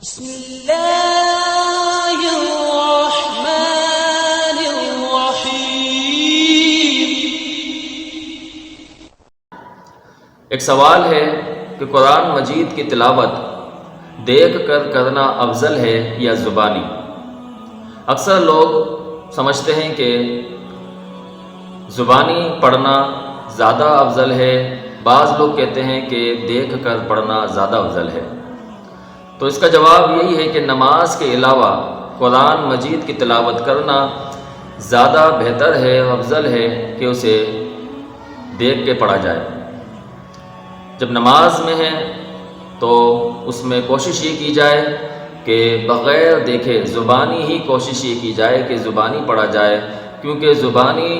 بسم اللہ الرحمن الرحیم۔ ایک سوال ہے کہ قرآن مجید کی تلاوت دیکھ کر کرنا افضل ہے یا زبانی؟ اکثر لوگ سمجھتے ہیں کہ زبانی پڑھنا زیادہ افضل ہے، بعض لوگ کہتے ہیں کہ دیکھ کر پڑھنا زیادہ افضل ہے۔ تو اس کا جواب یہی ہے کہ نماز کے علاوہ قرآن مجید کی تلاوت کرنا زیادہ بہتر ہے، افضل ہے کہ اسے دیکھ کے پڑھا جائے۔ جب نماز میں ہے تو اس میں کوشش یہ کی جائے کہ بغیر دیکھے زبانی ہی کوشش یہ کی جائے کہ زبانی پڑھا جائے، کیونکہ زبانی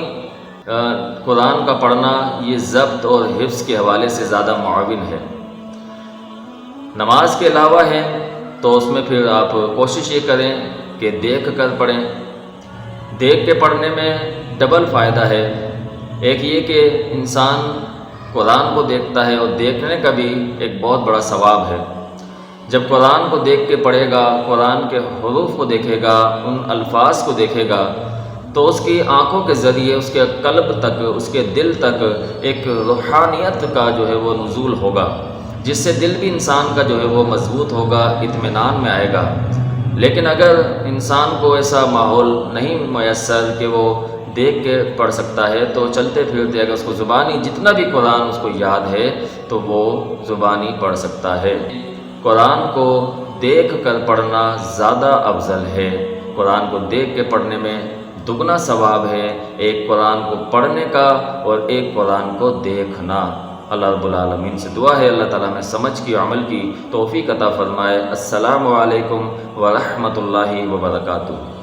قرآن کا پڑھنا یہ ضبط اور حفظ کے حوالے سے زیادہ معاون ہے۔ نماز کے علاوہ ہے تو اس میں پھر آپ کوشش یہ کریں کہ دیکھ کر پڑھیں۔ دیکھ کے پڑھنے میں ڈبل فائدہ ہے، ایک یہ کہ انسان قرآن کو دیکھتا ہے اور دیکھنے کا بھی ایک بہت بڑا ثواب ہے۔ جب قرآن کو دیکھ کے پڑھے گا، قرآن کے حروف کو دیکھے گا، ان الفاظ کو دیکھے گا، تو اس کی آنکھوں کے ذریعے اس کے قلب تک، اس کے دل تک ایک روحانیت کا جو ہے وہ نزول ہوگا، جس سے دل بھی انسان کا جو ہے وہ مضبوط ہوگا، اطمینان میں آئے گا۔ لیکن اگر انسان کو ایسا ماحول نہیں میسر کہ وہ دیکھ کے پڑھ سکتا ہے، تو چلتے پھرتے اگر اس کو زبانی جتنا بھی قرآن اس کو یاد ہے تو وہ زبانی پڑھ سکتا ہے۔ قرآن کو دیکھ کر پڑھنا زیادہ افضل ہے۔ قرآن کو دیکھ کے پڑھنے میں دگنا ثواب ہے، ایک قرآن کو پڑھنے کا اور ایک قرآن کو دیکھنا۔ اللہ رب العالمین سے دعا ہے اللہ تعالیٰ میں سمجھ کی عمل کی توفیق عطا فرمائے۔ السلام علیکم ورحمۃ اللہ وبرکاتہ۔